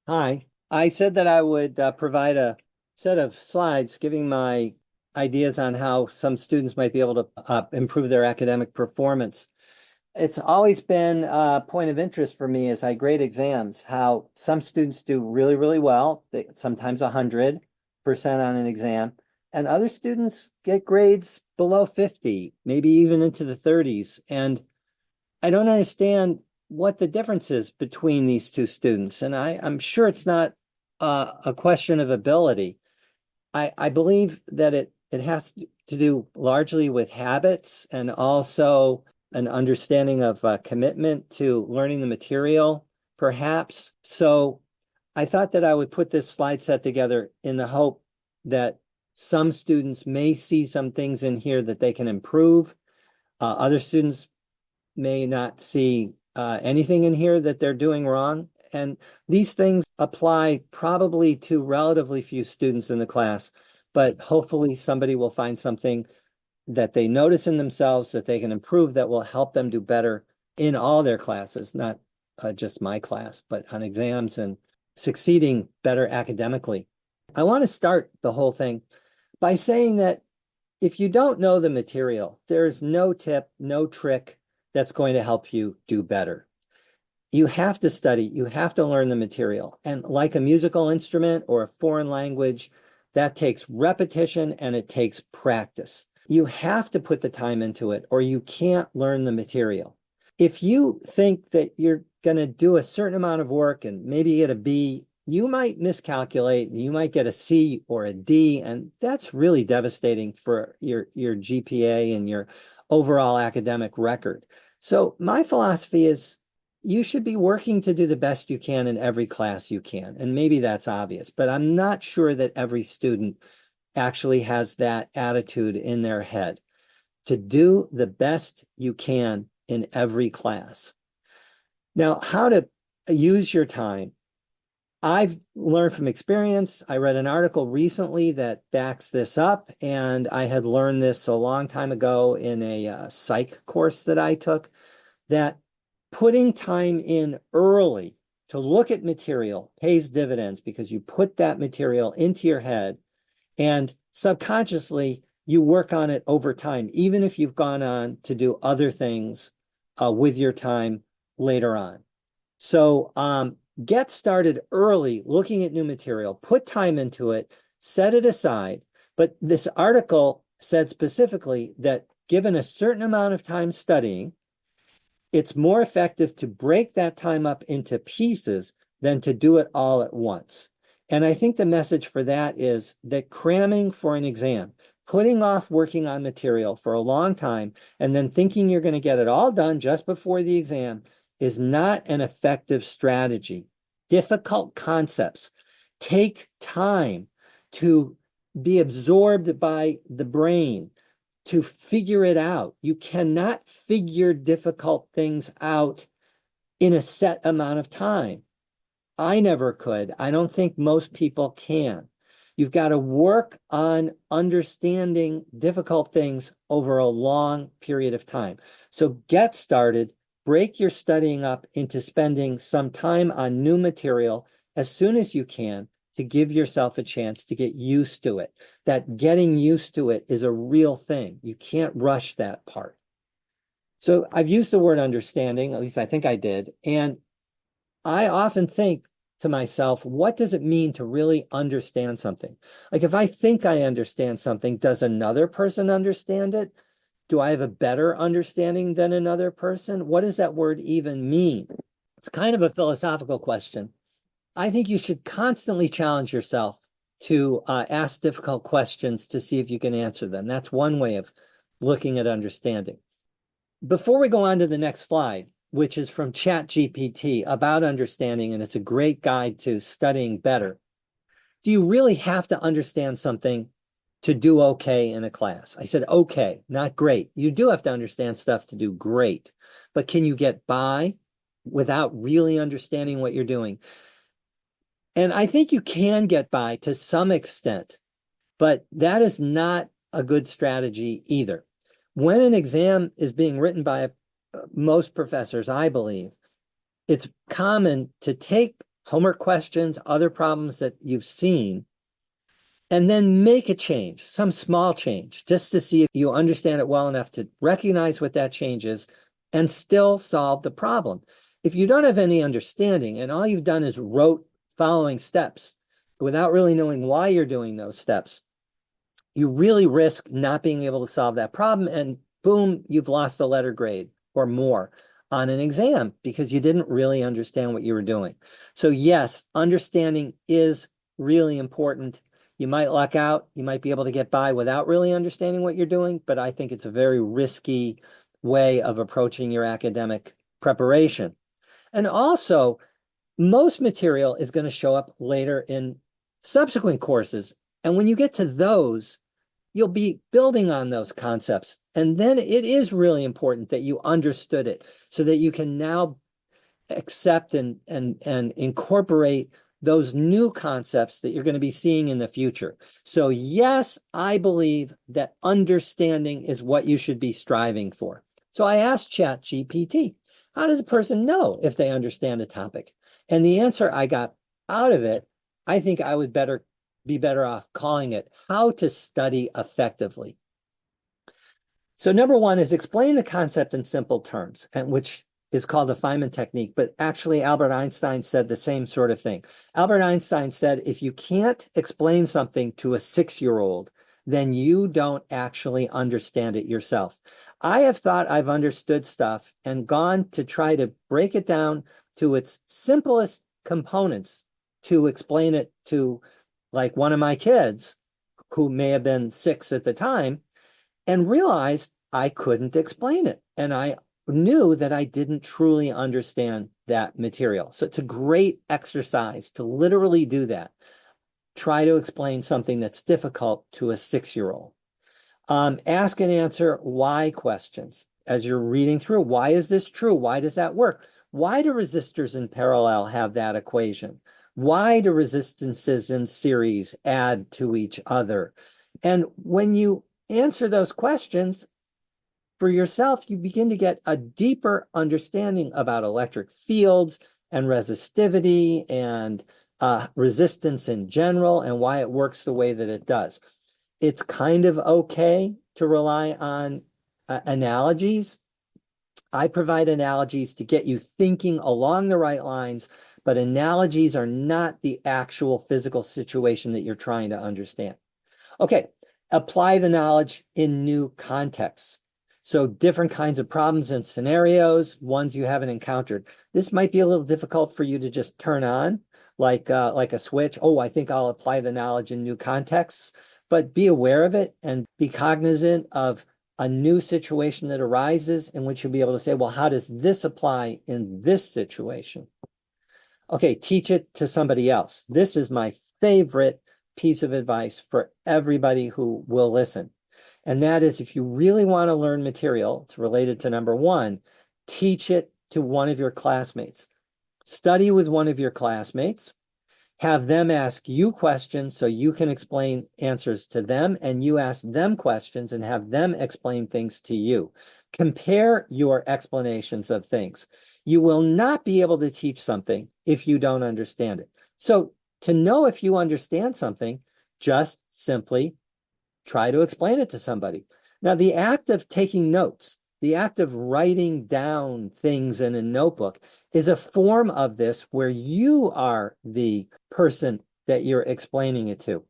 Hi. I said that I would provide a set of slides giving my ideas on how some students might be able to improve their academic performance. It's always been a point of interest for me as I grade exams, how some students do really, really well, sometimes 100% on an exam, and other students get grades below 50, maybe even into the 30s. And I don't understand what the difference is between these two students. And I'm sure it's not a question of ability. I believe that it has to do largely with habits and also an understanding of commitment to learning the material, perhaps. So I thought that I would put this slide set together in the hope that some students may see some things in here that they can improve. Other students may not see anything in here that they're doing wrong. And these things apply probably to relatively few students in the class, but hopefully somebody will find something that they notice in themselves that they can improve that will help them do better in all their classes, not just my class, but on exams and succeeding better academically. I want to start the whole thing by saying that if you don't know the material, there's no tip, no trick that's going to help you do better. You have to study, you have to learn the material. And like a musical instrument or a foreign language, that takes repetition and it takes practice. You have to put the time into it or you can't learn the material. If you think that you're going to do a certain amount of work and maybe get a B, you might miscalculate, you might get a C or a D, and that's really devastating for your GPA and your overall academic record. So my philosophy is you should be working to do the best you can in every class you can. And maybe that's obvious, but I'm not sure that every student actually has that attitude in their head to do the best you can in every class. Now, how to use your time. I've learned from experience. I read an article recently that backs this up, and I had learned this a long time ago in a psych course that I took, that putting time in early to look at material pays dividends because you put that material into your head and subconsciously you work on it over time, even if you've gone on to do other things with your time later on. So get started early looking at new material, put time into it, set it aside. But this article said specifically that given a certain amount of time studying, it's more effective to break that time up into pieces than to do it all at once. And I think the message for that is that cramming for an exam, putting off working on material for a long time, and then thinking you're going to get it all done just before the exam is not an effective strategy. Difficult concepts take time to be absorbed by the brain, to figure it out. You cannot figure difficult things out in a set amount of time. I never could. I don't think most people can. You've got to work on understanding difficult things over a long period of time. So get started, break your studying up into spending some time on new material as soon as you can to give yourself a chance to get used to it. That getting used to it is a real thing. You can't rush that part. So I've used the word understanding, at least I think I did. And I often think to myself, what does it mean to really understand something? Like if I think I understand something, does another person understand it? Do I have a better understanding than another person? What does that word even mean? It's kind of a philosophical question. I think you should constantly challenge yourself to ask difficult questions to see if you can answer them. That's one way of looking at understanding. Before we go on to the next slide, which is from ChatGPT about understanding, and it's a great guide to studying better. Do you really have to understand something to do okay in a class? I said, okay, not great. You do have to understand stuff to do great, but can you get by without really understanding what you're doing? And I think you can get by to some extent, but that is not a good strategy either. When an exam is being written by most professors, I believe, it's common to take homework questions, other problems that you've seen, and then make a change, some small change, just to see if you understand it well enough to recognize what that change is and still solve the problem. If you don't have any understanding and all you've done is wrote following steps without really knowing why you're doing those steps, you really risk not being able to solve that problem, and boom, you've lost a letter grade or more on an exam because you didn't really understand what you were doing. So yes, understanding is really important. You might luck out, you might be able to get by without really understanding what you're doing, but I think it's a very risky way of approaching your academic preparation. And also, most material is going to show up later in subsequent courses. And when you get to those, you'll be building on those concepts. And then it is really important that you understood it so that you can now accept and incorporate those new concepts that you're going to be seeing in the future. So yes, I believe that understanding is what you should be striving for. So I asked ChatGPT, how does a person know if they understand a topic? And the answer I got out of it, I think I would be better off calling it how to study effectively. So number one is explain the concept in simple terms, and which is called the Feynman technique, but actually Albert Einstein said the same sort of thing. Albert Einstein said, if you can't explain something to a 6-year-old, then you don't actually understand it yourself. I have thought I've understood stuff and gone to try to break it down to its simplest components to explain it to like one of my kids who may have been 6 at the time, and realized I couldn't explain it. And I knew that I didn't truly understand that material. So it's a great exercise to literally do that. Try to explain something that's difficult to a 6-year-old. Ask and answer why questions. As you're reading through, why is this true? Why does that work? Why do resistors in parallel have that equation? Why do resistances in series add to each other? And when you answer those questions for yourself, you begin to get a deeper understanding about electric fields and resistivity and resistance in general and why it works the way that it does. It's kind of okay to rely on analogies. I provide analogies to get you thinking along the right lines, but analogies are not the actual physical situation that you're trying to understand. Okay, apply the knowledge in new contexts. So different kinds of problems and scenarios, ones you haven't encountered. This might be a little difficult for you to just turn on, like a switch. Oh, I think I'll apply the knowledge in new contexts, but be aware of it and be cognizant of a new situation that arises in which you'll be able to say, well, how does this apply in this situation? Okay, teach it to somebody else. This is my favorite piece of advice for everybody who will listen. And that is, if you really want to learn material, it's related to number one, teach it to one of your classmates. Study with one of your classmates. Have them ask you questions so you can explain answers to them, and you ask them questions and have them explain things to you. Compare your explanations of things. You will not be able to teach something if you don't understand it. So to know if you understand something, just simply try to explain it to somebody. Now, the act of taking notes, the act of writing down things in a notebook is a form of this where you are the person that you're explaining it to.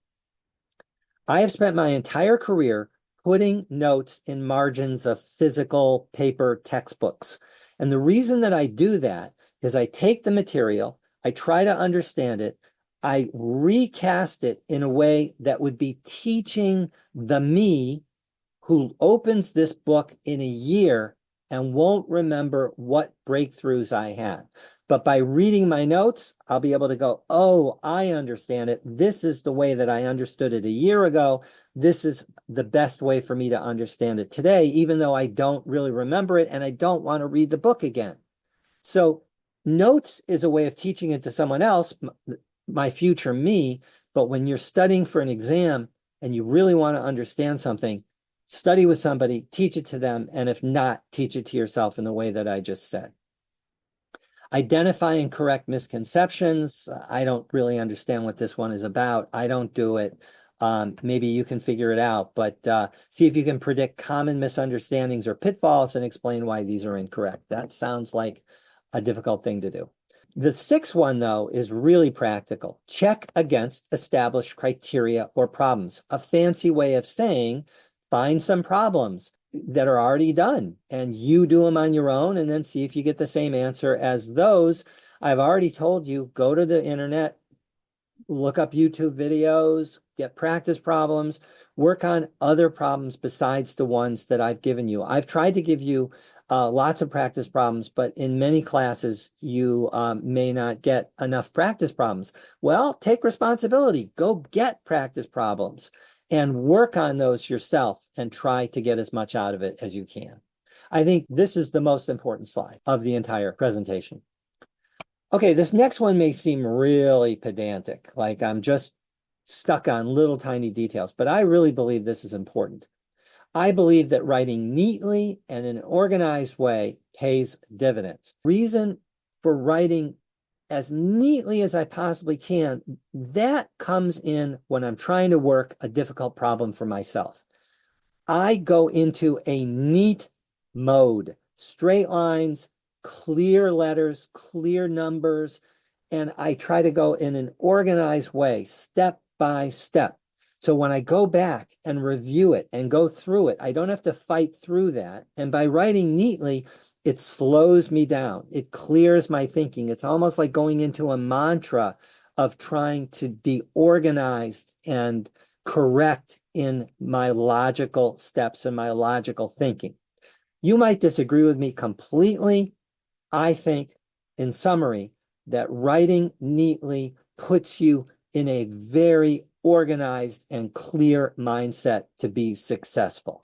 I have spent my entire career putting notes in margins of physical paper textbooks. And the reason that I do that is I take the material, I try to understand it, I recast it in a way that would be teaching the me who opens this book in a year and won't remember what breakthroughs I had. But by reading my notes, I'll be able to go, oh, I understand it. This is the way that I understood it a year ago. This is the best way for me to understand it today, even though I don't really remember it and I don't want to read the book again. So notes is a way of teaching it to someone else, my future me. But when you're studying for an exam and you really want to understand something, study with somebody, teach it to them, and if not, teach it to yourself in the way that I just said. Identifying correct misconceptions. I don't really understand what this one is about. I don't do it. Maybe you can figure it out, but see if you can predict common misunderstandings or pitfalls and explain why these are incorrect. That sounds like a difficult thing to do. The sixth one, though, is really practical. Check against established criteria or problems. A fancy way of saying, find some problems that are already done and you do them on your own and then see if you get the same answer as those. I've already told you, go to the internet, look up YouTube videos, get practice problems, work on other problems besides the ones that I've given you. I've tried to give you lots of practice problems, but in many classes, you may not get enough practice problems. Well, take responsibility. Go get practice problems and work on those yourself and try to get as much out of it as you can. I think this is the most important slide of the entire presentation. Okay, this next one may seem really pedantic, like I'm just stuck on little tiny details, but I really believe this is important. I believe that writing neatly and in an organized way pays dividends. Reason for writing as neatly as I possibly can, that comes in when I'm trying to work a difficult problem for myself. I go into a neat mode, straight lines, clear letters, clear numbers, and I try to go in an organized way, step by step. So when I go back and review it and go through it, I don't have to fight through that. And by writing neatly, it slows me down. It clears my thinking. It's almost like going into a mantra of trying to be organized and correct in my logical steps and my logical thinking. You might disagree with me completely. I think, in summary, that writing neatly puts you in a very organized and clear mindset to be successful.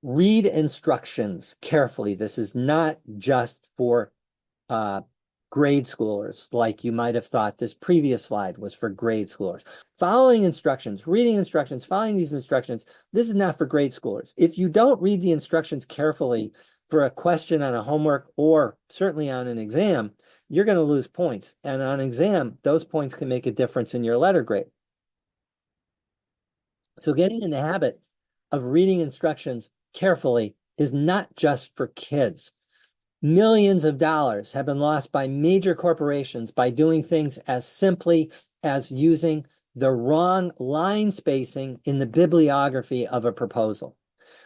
Read instructions carefully. This is not just for grade schoolers, like you might have thought this previous slide was for grade schoolers. Following instructions, reading instructions, following these instructions, this is not for grade schoolers. If you don't read the instructions carefully for a question on a homework or certainly on an exam, you're going to lose points. And on exam, those points can make a difference in your letter grade. So getting in the habit of reading instructions carefully is not just for kids. Millions of dollars have been lost by major corporations by doing things as simply as using the wrong line spacing in the bibliography of a proposal.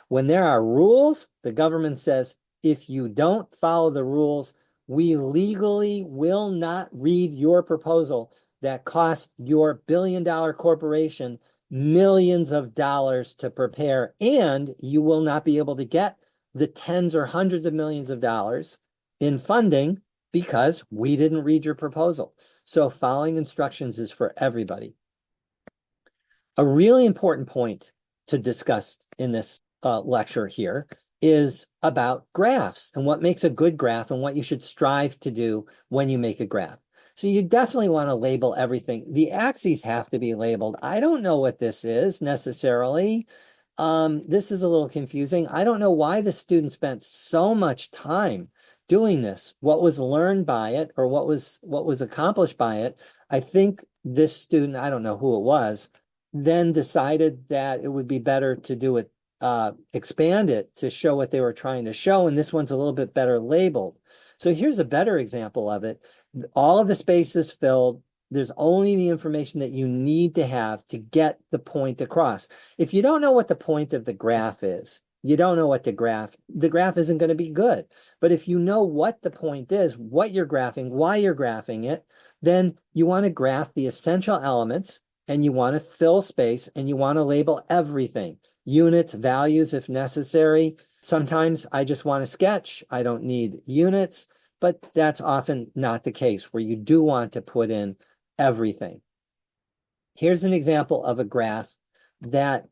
When there are rules, the government says, if you don't follow the rules, we legally will not read your proposal that cost your billion-dollar corporation millions of dollars to prepare, and you will not be able to get the tens or hundreds of millions of dollars in funding because we didn't read your proposal. So following instructions is for everybody. A really important point to discuss in this lecture here is about graphs and what makes a good graph and what you should strive to do when you make a graph. So you definitely want to label everything. The axes have to be labeled. I don't know what this is necessarily. This is a little confusing. I don't know why the student spent so much time doing this. What was learned by it or what was accomplished by it? I think this student, I don't know who it was, then decided that it would be better to do it, expand it to show what they were trying to show. And this one's a little bit better labeled. So here's a better example of it. All of the space is filled. There's only the information that you need to have to get the point across. If you don't know what the point of the graph is, you don't know what to graph, the graph isn't going to be good. But if you know what the point is, what you're graphing, why you're graphing it, then you want to graph the essential elements and you want to fill space and you want to label everything. Units, values, if necessary. Sometimes I just want to sketch. I don't need units, but that's often not the case where you do want to put in everything. Here's an example of a graph that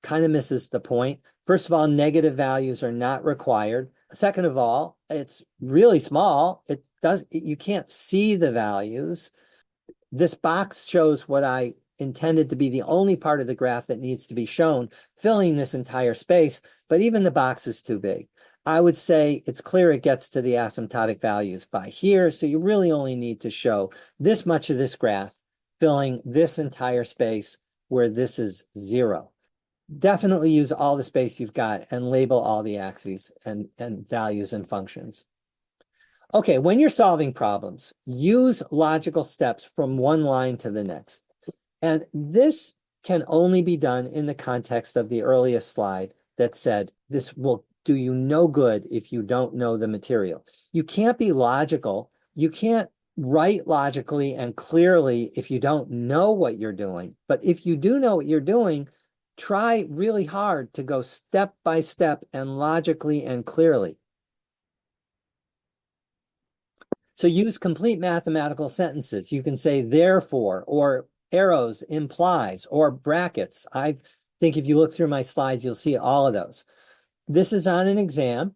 kind of misses the point. First of all, negative values are not required. Second of all, it's really small. You can't see the values. This box shows what I intended to be the only part of the graph that needs to be shown, filling this entire space, but even the box is too big. I would say it's clear it gets to the asymptotic values by here. So you really only need to show this much of this graph filling this entire space where this is 0. Definitely use all the space you've got and label all the axes and values and functions. Okay, when you're solving problems, use logical steps from one line to the next. And this can only be done in the context of the earliest slide that said, this will do you no good if you don't know the material. You can't be logical. You can't write logically and clearly if you don't know what you're doing. But if you do know what you're doing, try really hard to go step by step and logically and clearly. So use complete mathematical sentences. You can say therefore, or arrows, implies, or brackets. I think if you look through my slides, you'll see all of those. This is on an exam.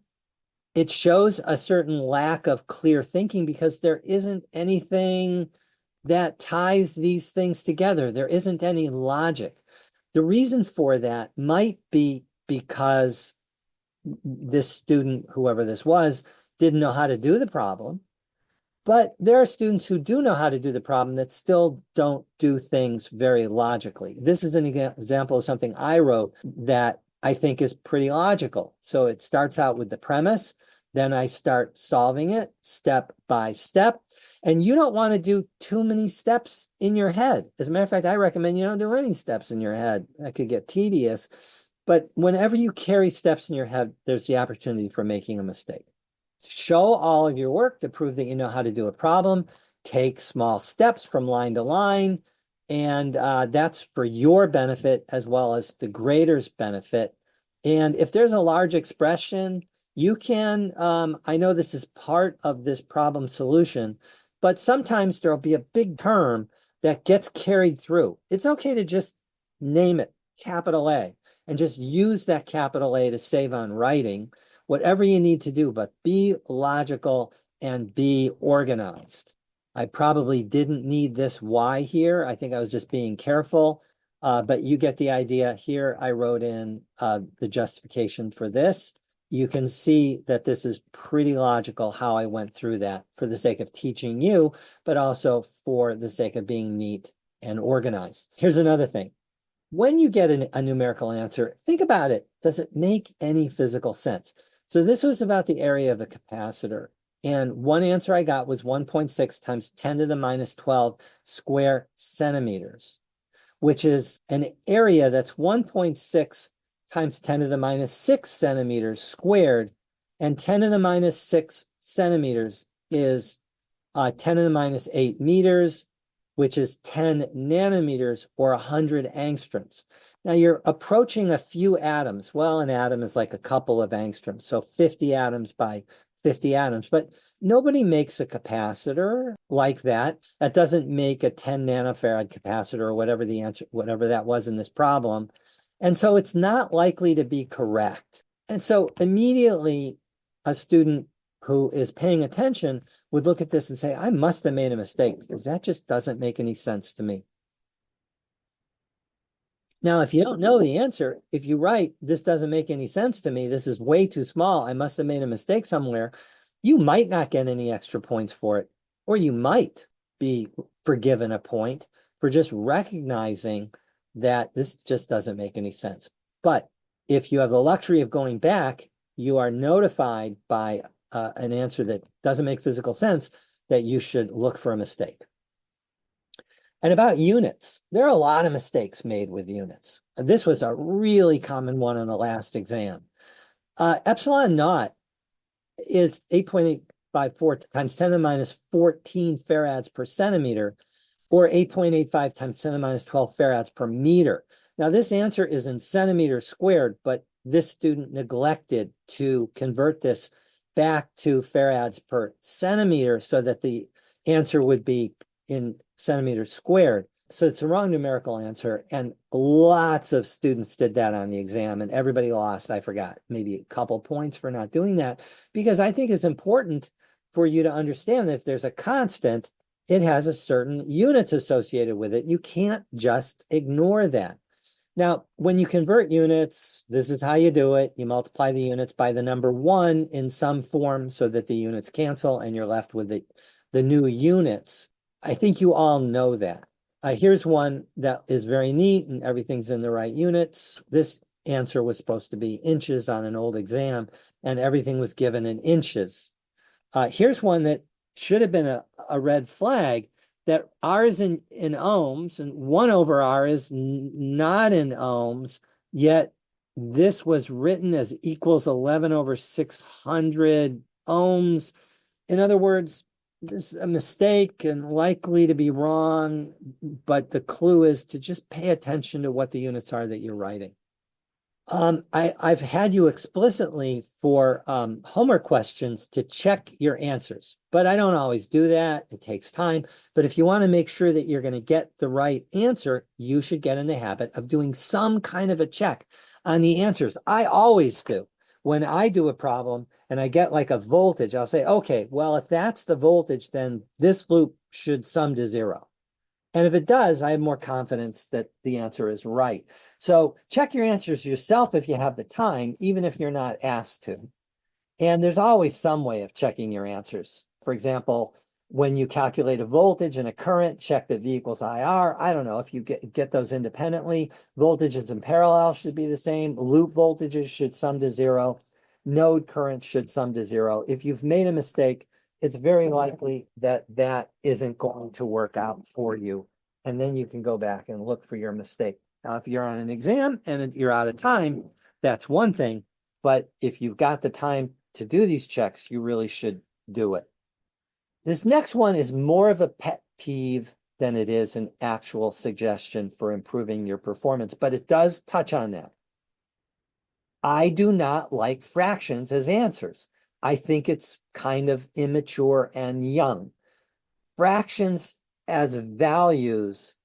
It shows a certain lack of clear thinking because there isn't anything that ties these things together. There isn't any logic. The reason for that might be because this student, whoever this was, didn't know how to do the problem. But there are students who do know how to do the problem that still don't do things very logically. This is an example of something I wrote that I think is pretty logical. So it starts out with the premise, then I start solving it step by step. And you don't want to do too many steps in your head. As a matter of fact, I recommend you don't do any steps in your head. That could get tedious. But whenever you carry steps in your head, there's the opportunity for making a mistake. Show all of your work to prove that you know how to do a problem. Take small steps from line to line. And that's for your benefit as well as the grader's benefit. And if there's a large expression, you can, I know this is part of this problem solution, but sometimes there'll be a big term that gets carried through. It's okay to just name it capital A and just use that capital A to save on writing. Whatever you need to do, but be logical and be organized. I probably didn't need this Y here. I think I was just being careful, but you get the idea. Here I wrote in the justification for this. You can see that this is pretty logical how I went through that for the sake of teaching you, but also for the sake of being neat and organized. Here's another thing. When you get a numerical answer, think about it. Does it make any physical sense? So this was about the area of a capacitor. And one answer I got was 1.6 times 10 to the minus 12 square centimeters, which is an area that's 1.6 times 10 to the minus 6 centimeters squared. And 10 to the minus 6 centimeters is 10 to the minus 8 meters, which is 10 nanometers or 100 angstroms. Now you're approaching a few atoms. Well, an atom is like a couple of angstroms, so 50 atoms by 50 atoms, but nobody makes a capacitor like that. That doesn't make a 10 nanofarad capacitor or whatever the answer, whatever that was in this problem. And so it's not likely to be correct. And so immediately a student who is paying attention would look at this and say, I must have made a mistake because that just doesn't make any sense to me. Now, if you don't know the answer, if you write, this doesn't make any sense to me, this is way too small, I must have made a mistake somewhere, you might not get any extra points for it, or you might be forgiven a point for just recognizing that this just doesn't make any sense. But if you have the luxury of going back, you are notified by an answer that doesn't make physical sense that you should look for a mistake. And about units, there are a lot of mistakes made with units. And this was a really common one on the last exam. Epsilon naught is 8.854 times 10 to the minus 14 farads per centimeter, or 8.85 times 10 to the minus 12 farads per meter. Now this answer is in centimeters squared, but this student neglected to convert this back to farads per centimeter so that the answer would be in centimeters squared. So it's a wrong numerical answer. And lots of students did that on the exam and everybody lost, I forgot, maybe a couple points for not doing that, because I think it's important for you to understand that if there's a constant, it has a certain units associated with it. You can't just ignore that. Now, when you convert units, this is how you do it. You multiply the units by the number 1 in some form so that the units cancel and you're left with the new units. I think you all know that. Here's one that is very neat and everything's in the right units. This answer was supposed to be inches on an old exam, and everything was given in inches. Here's one that should have been a red flag, that R is in ohms and 1 over R is not in ohms, yet this was written as equals 11 over 600 ohms. In other words, this is a mistake and likely to be wrong, but the clue is to just pay attention to what the units are that you're writing. I've had you explicitly for homework questions to check your answers, but I don't always do that. It takes time. But if you want to make sure that you're going to get the right answer, you should get in the habit of doing some kind of a check on the answers. I always do. When I do a problem and I get like a voltage, I'll say, okay, well, if that's the voltage, then this loop should sum to 0. And if it does, I have more confidence that the answer is right. So check your answers yourself if you have the time, even if you're not asked to. And there's always some way of checking your answers. For example, when you calculate a voltage and a current, check that V equals IR. I don't know if you get those independently. Voltages in parallel should be the same. Loop voltages should sum to 0. Node current should sum to 0. If you've made a mistake, it's very likely that that isn't going to work out for you. And then you can go back and look for your mistake. Now, if you're on an exam and you're out of time, that's one thing. But if you've got the time to do these checks, you really should do it. This next one is more of a pet peeve than it is an actual suggestion for improving your performance, but it does touch on that. I do not like fractions as answers. I think it's kind of immature and young. Fractions as values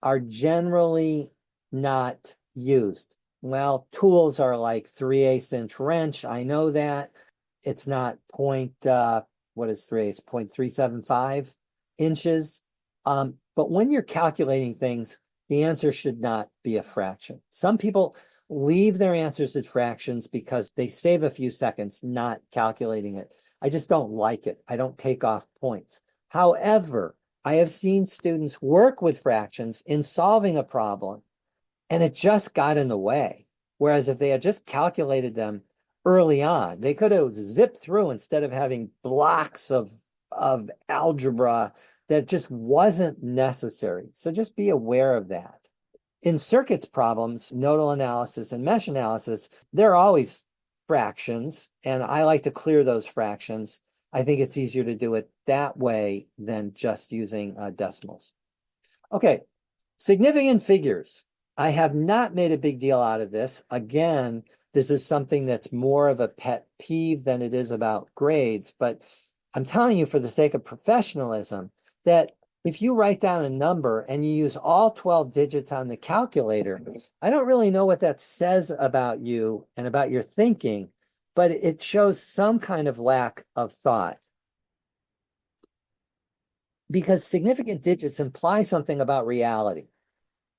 are generally not used. Well, tools are like 3/8 inch wrench. I know that. It's not what is 3/8? 0.375 inches. But when you're calculating things, the answer should not be a fraction. Some people leave their answers as fractions because they save a few seconds not calculating it. I just don't like it. I don't take off points. However, I have seen students work with fractions in solving a problem, and it just got in the way. Whereas if they had just calculated them early on, they could have zipped through instead of having blocks of algebra that just wasn't necessary. So just be aware of that. In circuits problems, nodal analysis and mesh analysis, they're always fractions, and I like to clear those fractions. I think it's easier to do it that way than just using decimals. Okay, significant figures. I have not made a big deal out of this. Again, this is something that's more of a pet peeve than it is about grades, but I'm telling you for the sake of professionalism that if you write down a number and you use all 12 digits on the calculator, I don't really know what that says about you and about your thinking, but it shows some kind of lack of thought. Because significant digits imply something about reality.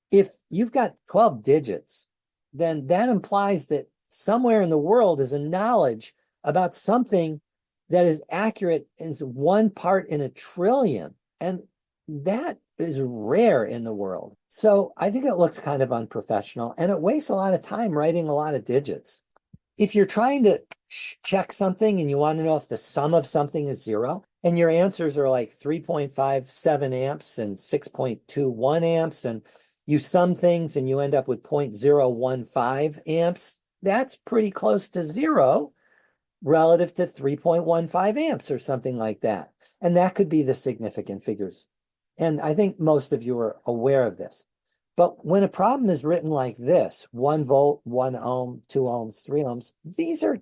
If you've got 12 digits, then that implies that somewhere in the world is a knowledge about something that is accurate in 1 part in a trillion. And that is rare in the world. So I think it looks kind of unprofessional, and it wastes a lot of time writing a lot of digits. If you're trying to check something and you want to know if the sum of something is 0, and your answers are like 3.57 amps and 6.21 amps, and you sum things and you end up with 0.015 amps, that's pretty close to 0 relative to 3.15 amps or something like that. And that could be the significant figures. And I think most of you are aware of this. But when a problem is written like this, 1 volt, 1 ohm, 2 ohms, 3 ohms, these are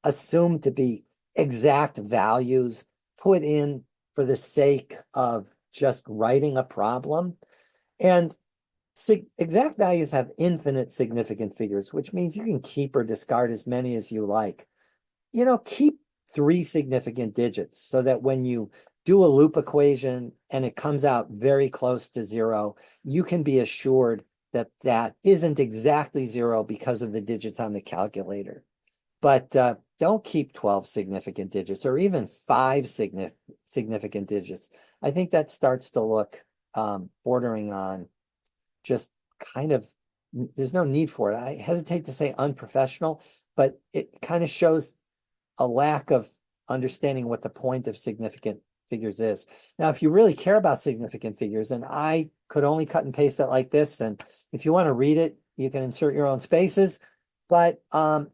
assumed to be exact values put in for the sake of just writing a problem. And exact values have infinite significant figures, which means you can keep or discard as many as you like. You know, keep 3 significant digits so that when you do a loop equation and it comes out very close to 0, you can be assured that isn't exactly zero because of the digits on the calculator. But don't keep 12 significant digits or even 5 significant digits. I think that starts to look bordering on just kind of, there's no need for it. I hesitate to say unprofessional, but it kind of shows a lack of understanding what the point of significant figures is. Now, if you really care about significant figures, and I could only cut and paste it like this, and if you want to read it, you can insert your own spaces. But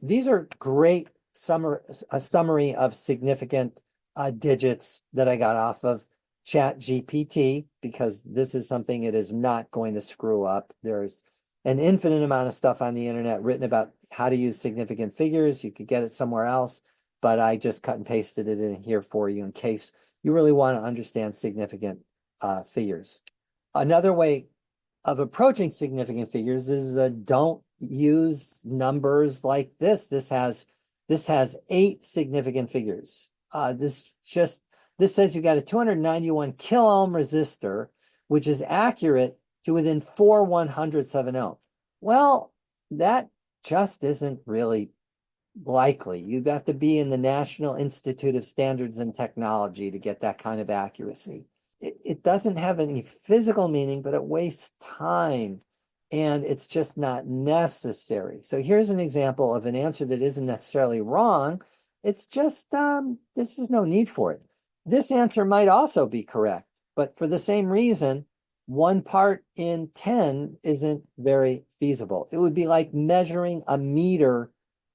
these are great summary of significant digits that I got off of Chat GPT, because this is something it is not going to screw up. There's an infinite amount of stuff on the internet written about how to use significant figures. You could get it somewhere else, but I just cut and pasted it in here for you in case you really want to understand significant figures. Another way of approaching significant figures is don't use numbers like this. This has 8 significant figures. This says you got a 291 kilo ohm resistor, which is accurate to within 4/100ths of an ohm. Well, that just isn't really likely. You'd have to be in the National Institute of Standards and Technology to get that kind of accuracy. It doesn't have any physical meaning, but it wastes time, and it's just not necessary. So here's an example of an answer that isn't necessarily wrong. It's just, this is no need for it. This answer might also be correct, but for the same reason, 1 part in 10 isn't very feasible. It would be like measuring a meter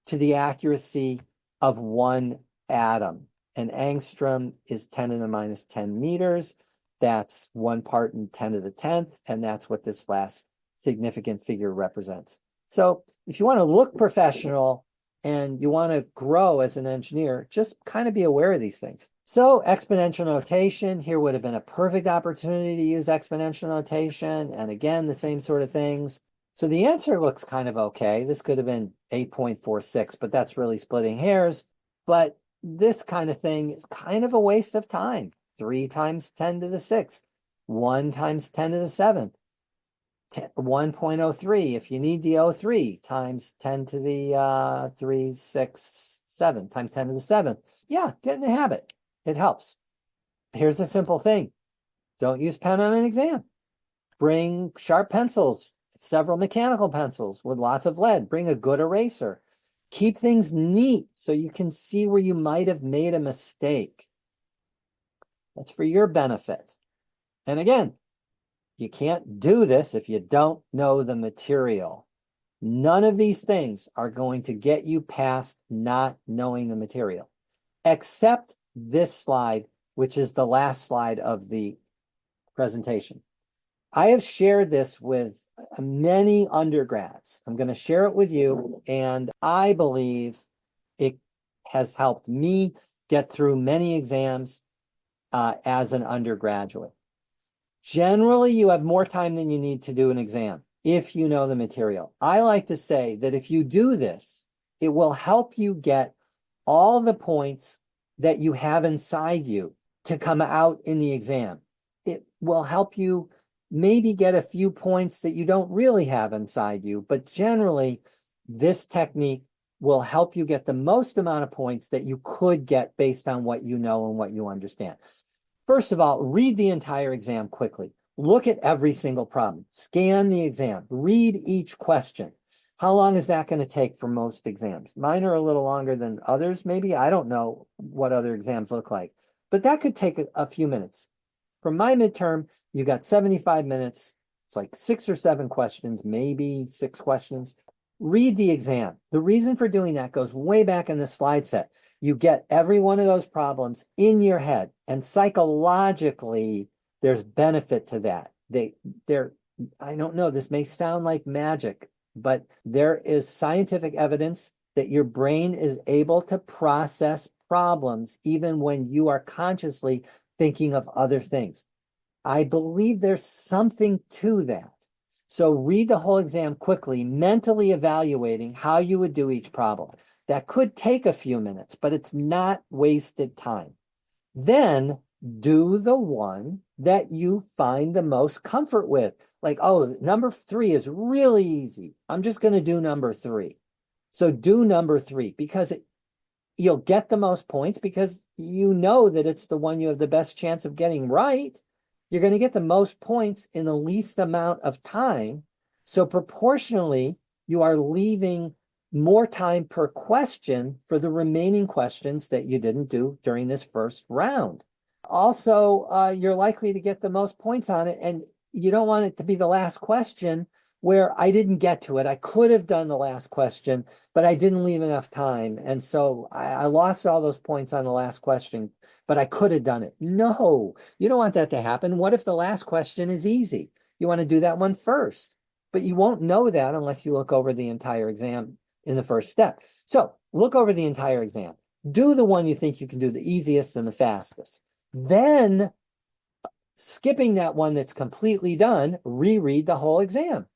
to the accuracy of 1 atom. An angstrom is 10 to the minus 10 meters. That's 1 part in 10 to the 10th, and that's what this last significant figure represents. So if you want to look professional and you want to grow as an engineer, just kind of be aware of these things. So exponential notation, here would have been a perfect opportunity to use exponential notation. And again, the same sort of things. So the answer looks kind of okay. This could have been 8.46, but that's really splitting hairs. But this kind of thing is kind of a waste of time. 3 times 10 to the 6th, 1 times 10 to the 7th, 1.03. If you need the 03 times 10 to the 3, 6, 7 times 10 to the 7th. Yeah, get in the habit. It helps. Here's a simple thing. Don't use pen on an exam. Bring sharp pencils, several mechanical pencils with lots of lead. Bring a good eraser. Keep things neat so you can see where you might have made a mistake. That's for your benefit. And again, you can't do this if you don't know the material. None of these things are going to get you past not knowing the material, except this slide, which is the last slide of the presentation. I have shared this with many undergrads. I'm going to share it with you, and I believe it has helped me get through many exams as an undergraduate. Generally, you have more time than you need to do an exam if you know the material. I like to say that if you do this, it will help you get all the points that you have inside you to come out in the exam. It will help you maybe get a few points that you don't really have inside you, but generally, this technique will help you get the most amount of points that you could get based on what you know and what you understand. First of all, read the entire exam quickly. Look at every single problem. Scan the exam. Read each question. How long is that going to take for most exams? Mine are a little longer than others, maybe. I don't know what other exams look like, but that could take a few minutes. For my midterm, you got 75 minutes. It's like 6 or 7 questions, maybe 6 questions. Read the exam. The reason for doing that goes way back in the slide set. You get every one of those problems in your head, and psychologically, there's benefit to that. I don't know, this may sound like magic, but there is scientific evidence that your brain is able to process problems even when you are consciously thinking of other things. I believe there's something to that. So read the whole exam quickly, mentally evaluating how you would do each problem. That could take a few minutes, but it's not wasted time. Then do the one that you find the most comfort with. Like, oh, number 3 is really easy. I'm just going to do number 3. So do number 3 because you'll get the most points because you know that it's the one you have the best chance of getting right. You're going to get the most points in the least amount of time. So proportionally, you are leaving more time per question for the remaining questions that you didn't do during this first round. Also, you're likely to get the most points on it, and you don't want it to be the last question where I didn't get to it. I could have done the last question, but I didn't leave enough time. And so I lost all those points on the last question, but I could have done it. No, you don't want that to happen. What if the last question is easy? You want to do that one first, but you won't know that unless you look over the entire exam in the first step. So look over the entire exam. Do the one you think you can do the easiest and the fastest. Then, skipping that one that's completely done, reread the whole exam.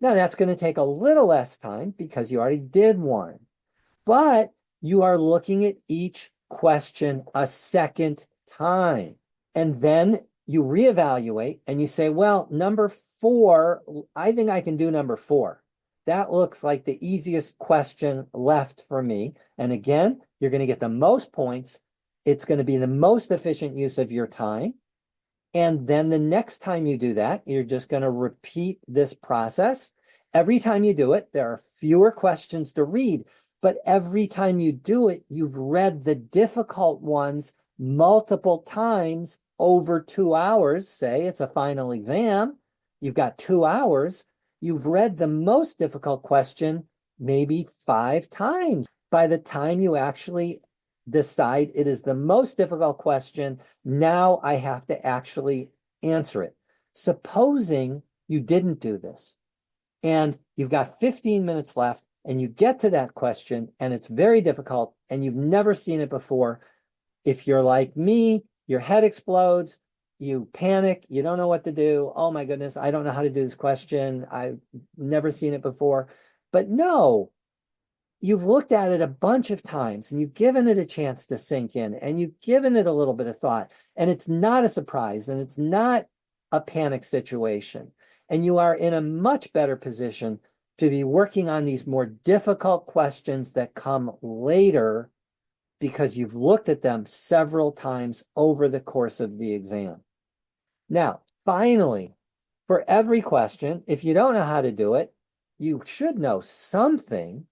Now, that's going to take a little less time because you already did one, but you are looking at each question a second time. And then you reevaluate and you say, well, number 4, I think I can do number 4. That looks like the easiest question left for me. And again, you're going to get the most points. It's going to be the most efficient use of your time. And then the next time you do that, you're just going to repeat this process. Every time you do it, there are fewer questions to read, but every time you do it, you've read the difficult ones multiple times over 2 hours. Say it's a final exam. You've got 2 hours. You've read the most difficult question maybe 5 times. By the time you actually decide it is the most difficult question, now I have to actually answer it. Supposing you didn't do this and you've got 15 minutes left and you get to that question and it's very difficult and you've never seen it before. If you're like me, your head explodes, you panic, you don't know what to do. Oh my goodness, I don't know how to do this question. I've never seen it before. But no, you've looked at it a bunch of times and you've given it a chance to sink in and you've given it a little bit of thought, and it's not a surprise and it's not a panic situation. And you are in a much better position to be working on these more difficult questions that come later because you've looked at them several times over the course of the exam. Now, finally, for every question, if you don't know how to do it, you should know something.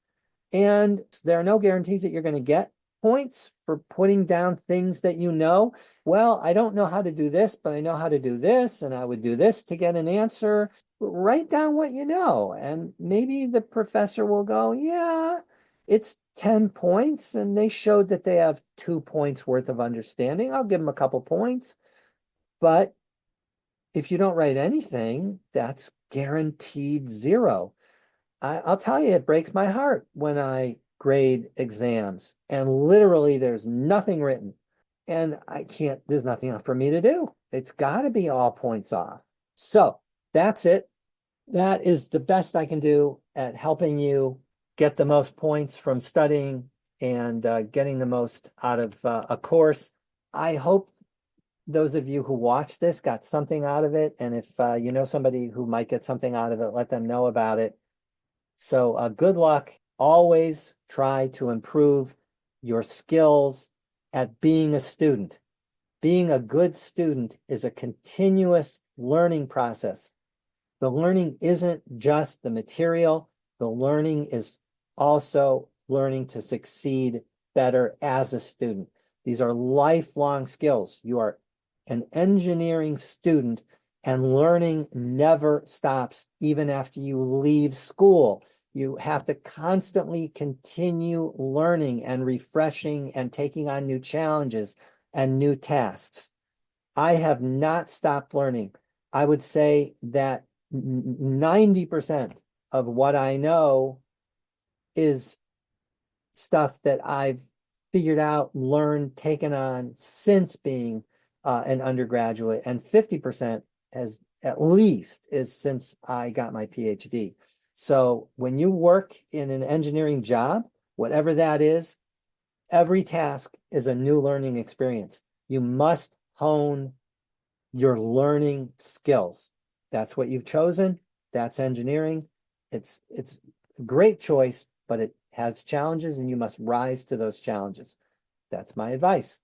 And there are no guarantees that you're going to get points for putting down things that you know. Well, I don't know how to do this, but I know how to do this, and I would do this to get an answer. Write down what you know, and maybe the professor will go, yeah, it's 10 points, and they showed that they have 2 points worth of understanding. I'll give them a couple points. But if you don't write anything, that's guaranteed 0. I'll tell you, it breaks my heart when I grade exams and literally there's nothing written and there's nothing for me to do. It's got to be all points off. So that's it. That is the best I can do at helping you get the most points from studying and getting the most out of a course. I hope those of you who watch this got something out of it. And if you know somebody who might get something out of it, let them know about it. So good luck. Always try to improve your skills at being a student. Being a good student is a continuous learning process. The learning isn't just the material. The learning is also learning to succeed better as a student. These are lifelong skills. You are an engineering student, and learning never stops, even after you leave school. You have to constantly continue learning and refreshing and taking on new challenges and new tasks. I have not stopped learning. I would say that 90% of what I know is stuff that I've figured out, learned, taken on since being an undergraduate, and 50% as at least is since I got my PhD. So when you work in an engineering job, whatever that is, every task is a new learning experience. You must hone your learning skills. That's what you've chosen. That's engineering. It's a great choice, but it has challenges and you must rise to those challenges. That's my advice.